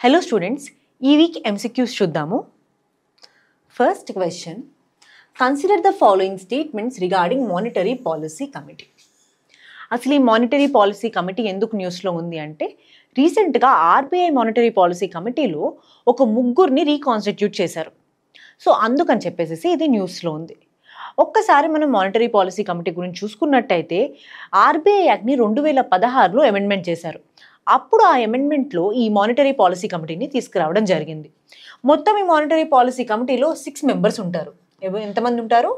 Hello students, ఈ week MCQs చూద్దాము. First question, consider the following statements regarding monetary policy committee. అసలు ఈ monetary policy committee ఎందుకు న్యూస్లో ఉంది అంటే రీసెంట్గా ఆర్బీఐ మానిటరీ పాలసీ కమిటీలో ఒక ముగ్గురిని రీకాన్స్టిట్యూట్ చేశారు. సో అందుకని చెప్పేసి ఇది న్యూస్లో ఉంది. ఒక్కసారి మనం మానిటరీ పాలసీ కమిటీ గురించి చూసుకున్నట్టయితే ఆర్బీఐ యాక్ట్ని 2016లో అమెండ్మెంట్ చేశారు. అప్పుడు ఆ అమెండ్మెంట్లో ఈ మానిటరీ పాలసీ కమిటీని తీసుకురావడం జరిగింది. మొత్తం ఈ మానిటరీ పాలసీ కమిటీలో 6 మెంబర్స్ ఉంటారు. ఎంతమంది ఉంటారు?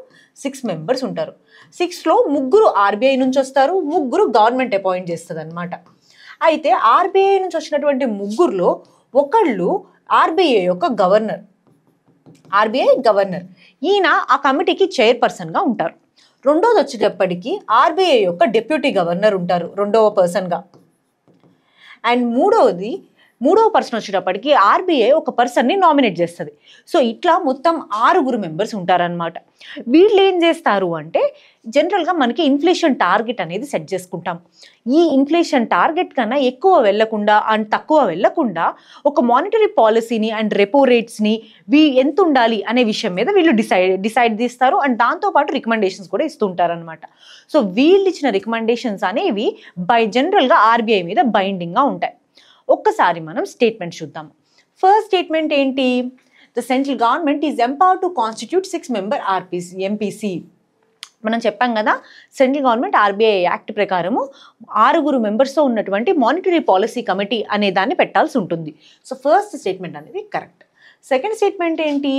6 మెంబర్స్ ఉంటారు. 6లో ముగ్గురు ఆర్బీఐ నుంచి వస్తారు, ముగ్గురు గవర్నమెంట్ అపాయింట్ చేస్తుంది అనమాట. అయితే ఆర్బీఐ నుంచి వచ్చినటువంటి ముగ్గురులో ఒకళ్ళు ఆర్బీఐ యొక్క గవర్నర్. ఆర్బీఐ గవర్నర్ ఈయన ఆ కమిటీకి చైర్పర్సన్గా ఉంటారు. రెండోది వచ్చేటప్పటికి ఆర్బీఐ యొక్క డిప్యూటీ గవర్నర్ ఉంటారు రెండవ పర్సన్గా. అండ్ మూడవ పర్సన్ వచ్చేటప్పటికి ఆర్బీఐ ఒక పర్సన్ని నామినేట్ చేస్తుంది. సో ఇట్లా మొత్తం 6 మెంబర్స్ ఉంటారనమాట. వీళ్ళు ఏం చేస్తారు అంటే జనరల్గా మనకి ఇన్ఫ్లేషన్ టార్గెట్ అనేది సెట్ చేసుకుంటాం. ఈ ఇన్ఫ్లేషన్ టార్గెట్ కన్నా ఎక్కువ వెళ్లకుండా అండ్ తక్కువ వెళ్లకుండా ఒక మానిటరీ పాలసీని అండ్ రెపో రేట్స్ని ఎంత ఉండాలి అనే విషయం మీద వీళ్ళు డిసైడ్ చేస్తారు. అండ్ దాంతోపాటు రికమెండేషన్స్ కూడా ఇస్తుంటారనమాట. సో వీళ్ళు ఇచ్చిన రికమెండేషన్స్ అనేవి జనరల్గా ఆర్బీఐ మీద బైండింగ్గా ఉంటాయి. ఒక్కసారి మనం స్టేట్మెంట్ చూద్దాం. ఫస్ట్ స్టేట్మెంట్ ఏంటి? The central government is empowered to constitute 6 member MPC. మనం చెప్పాం కదా, సెంట్రల్ గవర్నమెంట్ ఆర్బీఐ యాక్ట్ ప్రకారము 6 మెంబర్స్తో ఉన్నటువంటి మానిటరీ పాలసీ కమిటీ అనే దాన్ని పెట్టాల్సి ఉంటుంది. సో ఫస్ట్ స్టేట్మెంట్ అనేది కరెక్ట్. సెకండ్ స్టేట్మెంట్ ఏంటి?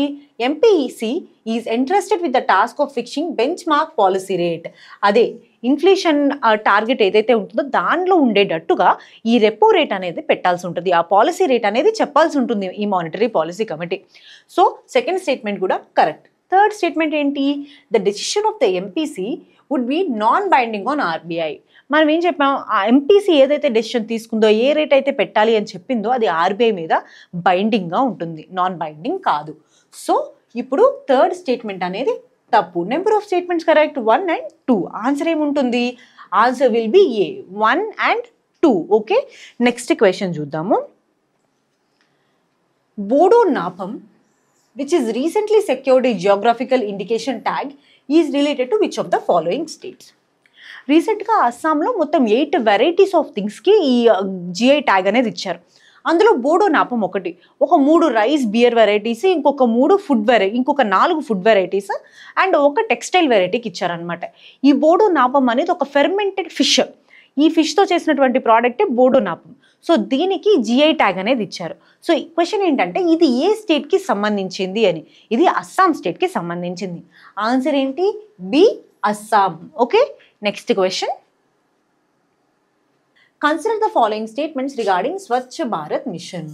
MPC is interested with the task of fixing bench mark policy rate. అదే ఇన్ఫ్లేషన్ టార్గెట్ ఏదైతే ఉంటుందో దానిలో ఉండేటట్టుగా ఈ రెపో రేట్ అనేది పెట్టాల్సి ఉంటుంది. ఆ పాలసీ రేట్ అనేది చెప్పాల్సి ఉంటుంది ఈ monetary policy committee. So second statement కూడా కరెక్ట్. థర్డ్ స్టేట్మెంట్ ఏంటి? The decision of the MPC would be non binding on RBI. మనం ఏం చెప్పాం? ఆ ఎంపీసీ ఏదైతే డెసిషన్ తీసుకుందో, ఏ రేట్ అయితే పెట్టాలి అని చెప్పిందో అది ఆర్బీఐ మీద బైండింగ్గా ఉంటుంది, నాన్ బైండింగ్ కాదు. సో ఇప్పుడు థర్డ్ స్టేట్మెంట్ అనేది తప్పు. Number of statements correct 1 and 2. Answer ఏముంటుంది? Answer will be A 1 and 2. Okay, next question చూద్దాము. బోడో నాపం which is recently secured a geographical indication tag is related to which of the following states? రీసెంట్గా అస్సాంలో మొత్తం 8 varieties of థింగ్స్కి ఈ GI tag అనేది ఇచ్చారు. అందులో బోడో నాపం ఒక 3 రైస్ బియర్ వెరైటీస్, ఇంకొక 4 ఫుడ్ వెరైటీస్ అండ్ ఒక టెక్స్టైల్ వెరైటీకి ఇచ్చారనమాట. ఈ బోడో నాపం అనేది ఒక ఫెర్మెంటెడ్ ఫిష్. ఈ ఫిష్తో చేసినటువంటి ప్రోడక్టే బోడో నాపం. సో దీనికి జిఐ ట్యాగ్ అనేది ఇచ్చారు. సో క్వశ్చన్ ఏంటంటే ఇది ఏ స్టేట్కి సంబంధించింది అని. ఇది అస్సాం స్టేట్కి సంబంధించింది. ఆన్సర్ ఏంటి? B Assam. Okay, next question. Consider the following statements regarding Swachh Bharat mission.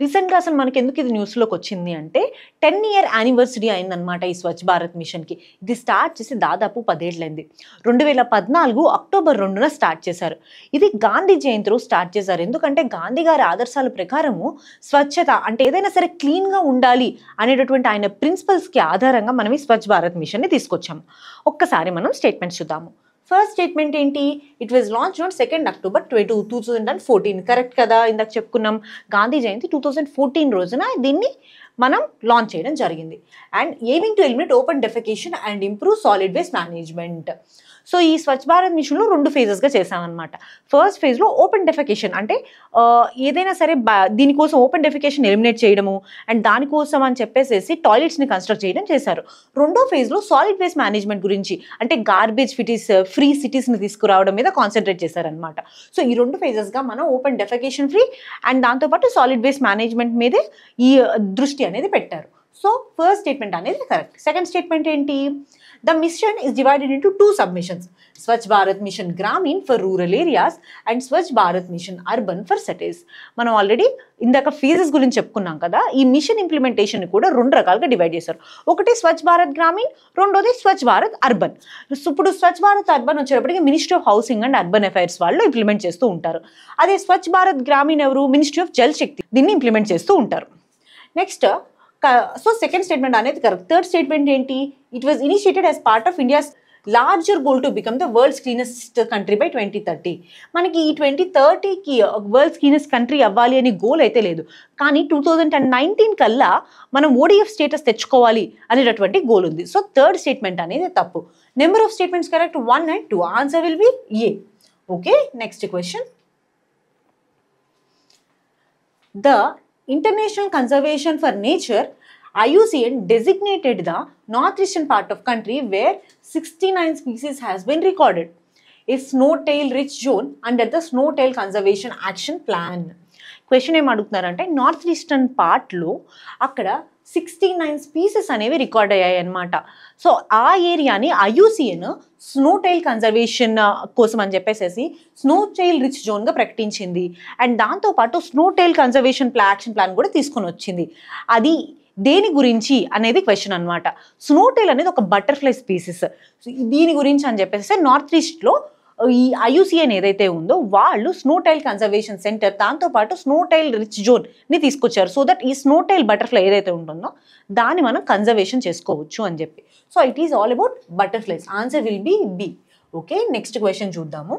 రీసెంట్గా అసలు మనకి ఎందుకు ఇది న్యూస్లోకి వచ్చింది అంటే 10 year యానివర్సరీ అయిందనమాట ఈ స్వచ్ఛ భారత్ మిషన్కి. ఇది స్టార్ట్ చేసి దాదాపు 10 ఏళ్ళైంది. 2014 అక్టోబర్ 2న స్టార్ట్ చేశారు. ఇది గాంధీ జయంతి రోజు స్టార్ట్ చేశారు. ఎందుకంటే గాంధీ గారి ఆదర్శాల ప్రకారము స్వచ్ఛత అంటే ఏదైనా సరే క్లీన్గా ఉండాలి అనేటటువంటి ఆయన ప్రిన్సిపల్స్కి ఆధారంగా మనం ఈ స్వచ్ఛ భారత్ మిషన్ని తీసుకొచ్చాము. ఒక్కసారి మనం స్టేట్మెంట్స్ చూద్దాము. ఫస్ట్ స్టేట్మెంట్ ఏంటి? It was launch on 2 October 2014. Correct కదా, ఇందాక చెప్పుకున్నాం. గాంధీ జయంతి 2014 రోజున దీన్ని మనం లాంచ్ చేయడం జరిగింది. And aiming to eliminate open defecation and improve solid waste management. So ఈ స్వచ్ఛ భారత్ మిషన్లో 2 ఫేజెస్గా చేసామన్నమాట. ఫస్ట్ ఫేజ్లో ఓపెన్ డెఫెకేషన్ అంటే ఏదైనా సరే దీనికోసం ఓపెన్ డెఫెకేషన్ ఎలిమినేట్ చేయడము అండ్ దానికోసం అని చెప్పేసి టాయిలెట్స్ని కన్స్ట్రక్ట్ చేయడం చేశారు. రెండో ఫేజ్లో సాలిడ్ వేస్ట్ మేనేజ్మెంట్ గురించి అంటే గార్బేజ్ ఫ్రీ సిటీస్ని తీసుకురావడం మీద కాన్సన్ట్రేట్ చేశారనమాట. సో ఈ 2 ఫేజెస్గా మనం ఓపెన్ డెఫెకేషన్ ఫ్రీ అండ్ దాంతోపాటు సాలిడ్ వేస్ట్ మేనేజ్మెంట్ మీదే ఈ దృష్టి అనేది పెట్టారు. సో ఫస్ట్ స్టేట్మెంట్ అనేది కరెక్ట్. సెకండ్ స్టేట్మెంట్ ఏంటి? The mission is divided into 2 submissions. Swachh Bharat Mission Gramin for rural areas and Swachh Bharat Mission Urban for cities. మనం already ఇందాక ఫేజెస్ గురించి చెప్పుకున్నాం కదా. ఈ మిషన్ ఇంప్లిమెంటేషన్ కూడా 2 రకాలుగా డివైడ్ చేశారు. ఒకటి స్వచ్ఛ భారత్ గ్రామీణ్, రెండోది స్వచ్ఛ భారత్ అర్బన్. ఇప్పుడు స్వచ్ఛ భారత్ అర్బన్ వచ్చేటప్పటికి ministry of housing and urban affairs వాళ్ళు ఇంప్లిమెంట్ చేస్తూ ఉంటారు. అదే స్వచ్ఛ భారత్ గ్రామీణ్ ఎవరు? మినిస్ట్రీ ఆఫ్ జల్ శక్తి దీన్ని ఇంప్లిమెంట్ చేస్తూ ఉంటారు. నెక్స్ట్ సో సెకండ్ స్టేట్మెంట్ అనేది కరెక్ట్. థర్డ్ స్టేట్మెంట్ ఏంటి? It was initiated as part of India's larger goal to become the world's cleanest country by 2030. మనకి ఈ 2030కి వరల్డ్స్ క్లీనెస్ట్ కంట్రీ అవ్వాలి అని గోల్ అయితే లేదు, కానీ 2019 కల్లా మనం ఓడిఎఫ్ స్టేటస్ తెచ్చుకోవాలి అనేటటువంటి గోల్ ఉంది. సో థర్డ్ స్టేట్మెంట్ అనేది తప్పు. Number of statements correct 1 and 2. Answer will be A. Okay, next question. The International Conservation for Nature IUCN designated the northeastern part of country where 69 species has been recorded a snow-tail rich zone under the Snow-tail Conservation Action Plan. Question ఏం అడుగుతున్నారంటే north eastern పార్ట్లో అక్కడ 69 species అనేవి record అయ్యాయి అనమాట. So ఆ ఏరియాని IUCN స్నోటైల్ conservation కోసం అని చెప్పేసి స్నోటైల్ రిచ్ జోన్గా ప్రకటించింది. అండ్ దాంతోపాటు స్నోటైల్ కన్జర్వేషన్ యాక్షన్ ప్లాన్ కూడా తీసుకొని వచ్చింది. అది దేని గురించి అనేది క్వశ్చన్ అనమాట. స్నోటైల్ అనేది ఒక బటర్ఫ్లై స్పీసెస్, దీని గురించి అని చెప్పేసి నార్త్ ఈస్ట్లో ఈ ఐయుసిఎన్ ఏదైతే ఉందో వాళ్ళు స్నోటైల్ కన్జర్వేషన్ సెంటర్ దాంతోపాటు స్నోటైల్ రిచ్ జోన్ని తీసుకొచ్చారు. సో దట్ ఈ స్నోటైల్ బటర్ఫ్లై ఏదైతే ఉంటుందో దాన్ని మనం కన్జర్వేషన్ చేసుకోవచ్చు అని చెప్పి. So it is all about butterflies. Answer will be B. Okay, next question చూద్దాము.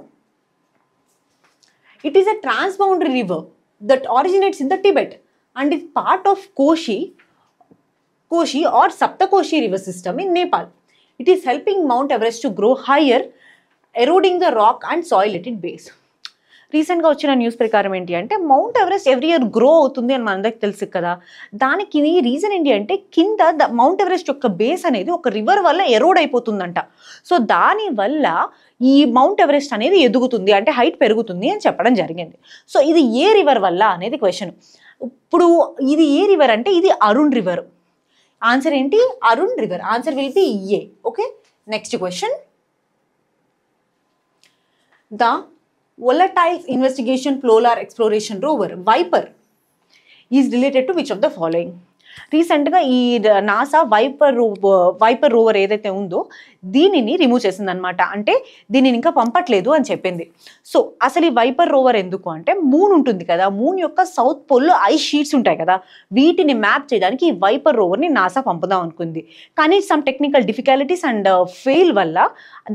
It is a transboundary river that originates in the Tibet and is part of Koshi or Saptakoshi river system in Nepal. It is helping Mount Everest to grow higher eroding the rock and soil at it base. రీసెంట్గా వచ్చిన news ప్రకారం ఏంటి అంటే Mount Everest every year grow అవుతుంది అని మనందరికి తెలుసు కదా. దానికి రీజన్ ఏంటి అంటే కింద మౌంట్ ఎవరెస్ట్ యొక్క బేస్ అనేది ఒక రివర్ వల్ల ఎరోడ్ అయిపోతుందంట. సో దానివల్ల ఈ మౌంట్ ఎవరెస్ట్ అనేది ఎదుగుతుంది, అంటే హైట్ పెరుగుతుంది అని చెప్పడం జరిగింది. సో ఇది ఏ రివర్ వల్ల అనేది క్వశ్చన్. ఇప్పుడు ఇది ఏ రివర్ అంటే ఇది అరుణ్ రివర్. ఆన్సర్ ఏంటి? Arun river. Answer will be A. Okay, next question. The Volatile Investigation Polar Exploration Rover Viper is related to which of the following? రీసెంట్గా ఈ నాసా వైపర్ రోవర్ ఏదైతే ఉందో దీనిని రిమూవ్ చేసింది అనమాట. అంటే దీనిని ఇంకా పంపట్లేదు అని చెప్పింది. సో అసలు ఈ వైపర్ రోవర్ ఎందుకు అంటే మూన్ ఉంటుంది కదా, మూన్ యొక్క సౌత్ పోల్లో ఐస్ షీట్స్ ఉంటాయి కదా, వీటిని మ్యాప్ చేయడానికి ఈ వైపర్ రోవర్ని నాసా పంపుదాం అనుకుంది. కానీ some technical difficulties and fail వల్ల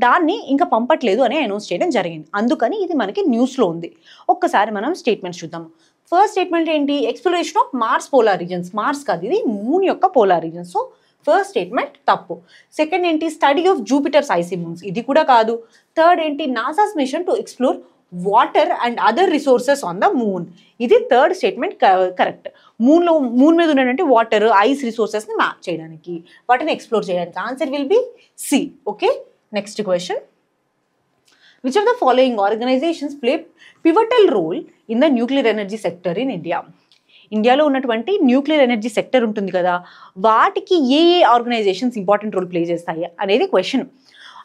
దాన్ని ఇంకా పంపట్లేదు అని అనౌన్స్ చేయడం జరిగింది. అందుకని ఇది మనకి న్యూస్లో ఉంది. ఒక్కసారి మనం స్టేట్మెంట్స్ చూద్దాము. ఫస్ట్ స్టేట్మెంట్ ఏంటి? Exploration of Mars polar regions. Mars కాదు, ఇది మూన్ యొక్క polar regions. So first statement తప్పు. సెకండ్ ఏంటి? Study of Jupiter's icy moons. ఇది కూడా కాదు. థర్డ్ ఏంటి? NASA's mission to explore water and other resources on the moon. ఇది థర్డ్ స్టేట్మెంట్ కరెక్ట్. మూన్ మీద ఉన్నటువంటి వాటర్ ఐస్ రిసోర్సెస్ని మ్యాప్ చేయడానికి, వాటిని ఎక్స్ప్లోర్ చేయడానికి. Answer will be C. Okay, next question. Which of the following organizations play pivotal role in the nuclear energy sector in India? ఇండియాలో ఉన్నటువంటి nuclear energy sector ఉంటుంది కదా, వాటికి ఏ ఆర్గనైజేషన్స్ ఇంపార్టెంట్ రోల్ ప్లే చేస్తాయి అనేది క్వశ్చన్.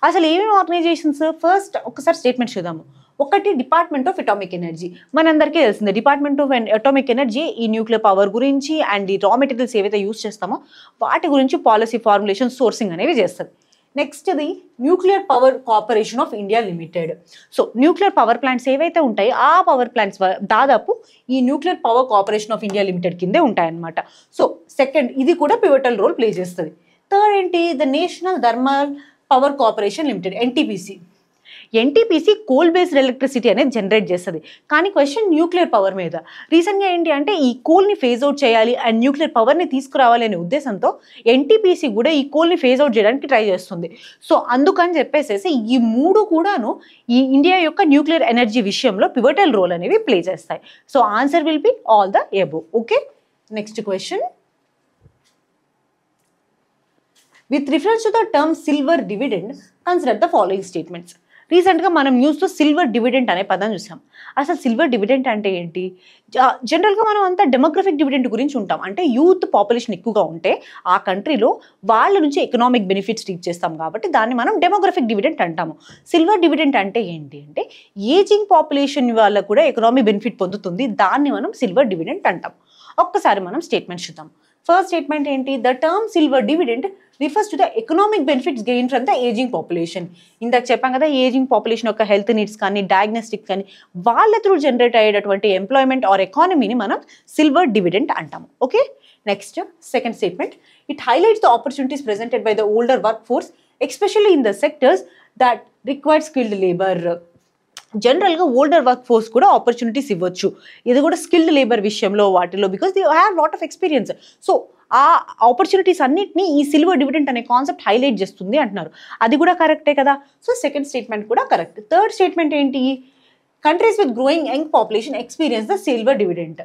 అసలు ఏమేమి ఆర్గనైజేషన్స్? ఫస్ట్ ఒకసారి స్టేట్మెంట్ చూద్దాము. ఒకటి డిపార్ట్మెంట్ ఆఫ్ అటామిక్ ఎనర్జీ. మనందరికీ తెలిసిందే డిపార్ట్మెంట్ ఆఫ్ అటామిక్ ఎనర్జీ ఈ న్యూక్లియర్ పవర్ గురించి అండ్ ఈ రా మెటీరియల్స్ ఏవైతే యూస్ చేస్తామో వాటి గురించి పాలసీ ఫార్ములేషన్ సోర్సింగ్ అనేవి చేస్తుంది. నెక్స్ట్ది nuclear power corporation of India limited. So nuclear power plants ఏవైతే ఉంటాయో ఆ పవర్ ప్లాంట్స్ దాదాపు ఈ nuclear power corporation of India limited కిందే ఉంటాయన్నమాట. సో సెకండ్, ఇది కూడా పివటల్ రోల్ ప్లే చేస్తుంది. థర్డ్ ఏంటి? The national thermal power corporation limited, NTPC. NTPC coal based electricity అనేది జనరేట్ చేస్తుంది. కానీ క్వశ్చన్ న్యూక్లియర్ పవర్ మీద. రీసెంట్గా ఏంటి అంటే ఈ కోల్ని ఫేజ్ అవుట్ చేయాలి అండ్ న్యూక్లియర్ పవర్ని తీసుకురావాలి అనే ఉద్దేశంతో ఎన్టీపీసీ కూడా ఈ కోల్ని ఫేజ్ అవుట్ చేయడానికి ట్రై చేస్తుంది. సో అందుకని చెప్పేసి ఈ మూడు కూడాను ఈ ఇండియా యొక్క న్యూక్లియర్ ఎనర్జీ విషయంలో పివటల్ రోల్ అనేవి ప్లే చేస్తాయి. So answer will be all the above. Okay, next question. With reference to the term silver dividend consider the following statements. రీసెంట్గా మనం న్యూస్లో సిల్వర్ డివిడెంట్ అనే పదం చూసాం. అసలు సిల్వర్ డివిడెంట్ అంటే ఏంటి? జనరల్గా మనం అంతా డెమోగ్రఫిక్ డివిడెంట్ గురించి ఉంటాం. అంటే యూత్ పాపులేషన్ ఎక్కువగా ఉంటే ఆ కంట్రీలో వాళ్ళ నుంచి ఎకనామిక్ బెనిఫిట్స్ రీచ్ చేస్తాం కాబట్టి దాన్ని మనం డెమోగ్రఫిక్ డివిడెంట్ అంటాము. సిల్వర్ డివిడెంట్ అంటే ఏంటి అంటే ఏజింగ్ పాపులేషన్ వల్ల కూడా ఎకనామిక్ బెనిఫిట్ పొందుతుంది, దాన్ని మనం సిల్వర్ డివిడెంట్ అంటాం. ఒక్కసారి మనం స్టేట్మెంట్ చూద్దాం. ఫస్ట్ స్టేట్మెంట్ ఏంటి? The term silver dividend refers to the economic benefits gain from the ageing population. ఇందాక చెప్పాం కదా, ఏజింగ్ పాపులేషన్ యొక్క హెల్త్ నీడ్స్ కానీ డయాగ్నోస్టిక్స్ కానీ వాళ్ళ త్రూ జనరేట్ అయ్యేటటువంటి ఎంప్లాయ్మెంట్ ఆర్ ఎకానమీని మనం సిల్వర్ డివిడెంట్ అంటాము. Okay, next second statement. It highlights the opportunities presented by the older work force especially in the sectors that required skilled labour. జనరల్గా older work force కూడా opportunities ఇవ్వచ్చు, ఇది కూడా skilled labour విషయంలో వాటిలో, because they have lot of experience. So ఆ opportunities అన్నిటినీ ఈ సిల్వర్ డివిడెంట్ అనే కాన్సెప్ట్ హైలైట్ చేస్తుంది అంటున్నారు. అది కూడా కరెక్టే కదా. సో సెకండ్ స్టేట్మెంట్ కూడా కరెక్ట్. థర్డ్ స్టేట్మెంట్ ఏంటి? Countries with growing young population experience the silver dividend.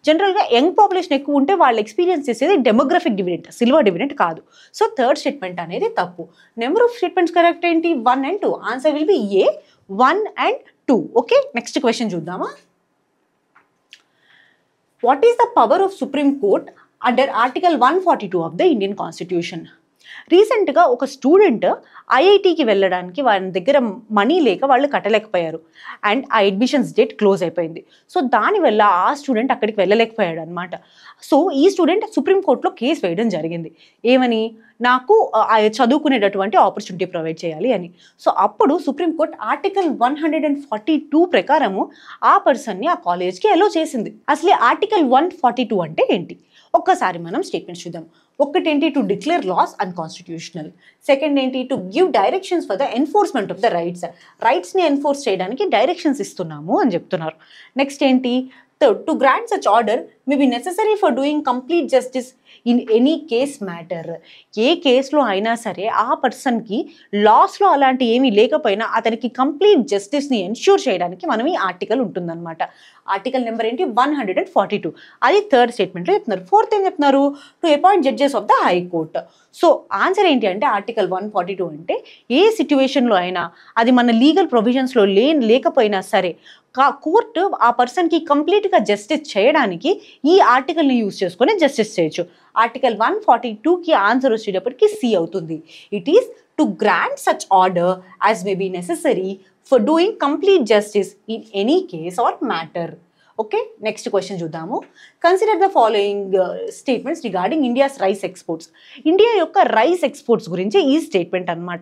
జనరల్గా యంగ్ పాపులేషన్ ఎక్కువ ఉంటే వాళ్ళు ఎక్స్పీరియన్స్ చేసేది డెమోగ్రఫిక్ డివిడెంట్, సిల్వర్ డివిడెంట్ కాదు. సో థర్డ్ స్టేట్మెంట్ అనేది తప్పు. నెంబర్ ఆఫ్ స్టేట్మెంట్స్ కరెక్ట్ ఏంటి? 1 and 2. Answer will be A 1 and 2. Okay, next question చూద్దామా. What is the power of supreme court under article 142 of the Indian constitution? రీసెంట్గా ఒక student ఐఐటికి వెళ్ళడానికి వాళ్ళ దగ్గర మనీ లేక వాళ్ళు కట్టలేకపోయారు అండ్ ఆ అడ్మిషన్స్ డేట్ క్లోజ్ అయిపోయింది. సో దానివల్ల ఆ స్టూడెంట్ అక్కడికి వెళ్ళలేకపోయాడు అనమాట. సో ఈ స్టూడెంట్ సుప్రీంకోర్టులో కేసు వేయడం జరిగింది. ఏమని? నాకు చదువుకునేటటువంటి ఆపర్చునిటీ ప్రొవైడ్ చేయాలి అని. సో అప్పుడు సుప్రీంకోర్టు ఆర్టికల్ 142 ప్రకారము ఆ పర్సన్ని ఆ కాలేజ్కి అలో చేసింది. అసలు ఆర్టికల్ 142 అంటే ఏంటి? ఒక్కసారి మనం స్టేట్మెంట్స్ చూద్దాం. ఒకటేంటి? To declare laws unconstitutional. Second ఏంటి? To give directions for the enforcement of the rights. రైట్స్ని ఎన్ఫోర్స్ చేయడానికి డైరెక్షన్స్ ఇస్తున్నాము అని చెప్తున్నారు. నెక్స్ట్ ఏంటి? Third, to grant such order may be necessary for doing complete justice in any case matter. ఏ కేసులో అయినా సరే ఆ పర్సన్కి లాస్లో అలాంటి ఏమీ లేకపోయినా అతనికి కంప్లీట్ జస్టిస్ని ఎన్ష్యూర్ చేయడానికి మనం ఈ ఆర్టికల్ ఉంటుందన్నమాట. ఆర్టికల్ నెంబర్ ఏంటి? 142. అది థర్డ్ స్టేట్మెంట్లో చెప్తున్నారు. ఫోర్త్ ఏం చెప్తున్నారు? To appoint judges of the high court. So answer ఏంటి అంటే ఆర్టికల్ 142 అంటే ఏ సిచ్యువేషన్లో అయినా అది మన లీగల్ ప్రొవిజన్స్లో లేకపోయినా సరే కోర్టు ఆ పర్సన్కి కంప్లీట్గా జస్టిస్ చేయడానికి ఈ ఆర్టికల్ని యూజ్ చేసుకొని జస్టిస్ చేయొచ్చు. ఆర్టికల్ 142కి ఆన్సర్ వచ్చేటప్పటికి సి అవుతుంది. It is to grant such order as may be necessary for doing complete justice in any case or matter. Okay, next question చూద్దాము. Consider the following statements regarding India's rice exports. India యొక్క rice exports గురించి ఈ statement అనమాట.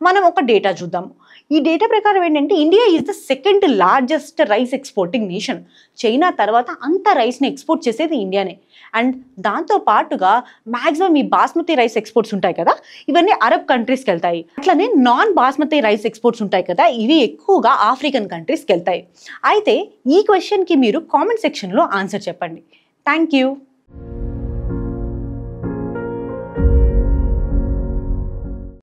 మనం ఒక data చూద్దాము. ఈ data ప్రకారం ఏంటంటే India is the second largest rice exporting nation. China తర్వాత అంత రైస్ని ఎక్స్పోర్ట్ చేసేది ఇండియానే. అండ్ దాంతో పాటుగా మ్యాక్సిమం ఈ బాస్మతి రైస్ ఎక్స్పోర్ట్స్ ఉంటాయి కదా, ఇవన్నీ అరబ్ కంట్రీస్కి వెళ్తాయి. అట్లనే నాన్ బాస్మతి రైస్ ఎక్స్పోర్ట్స్ ఉంటాయి కదా, ఇవి ఎక్కువగా ఆఫ్రికన్ కంట్రీస్కి వెళ్తాయి. అయితే ఈ క్వశ్చన్కి మీరు కామెంట్ సెక్షన్లో ఆన్సర్ చెప్పండి. Thank you.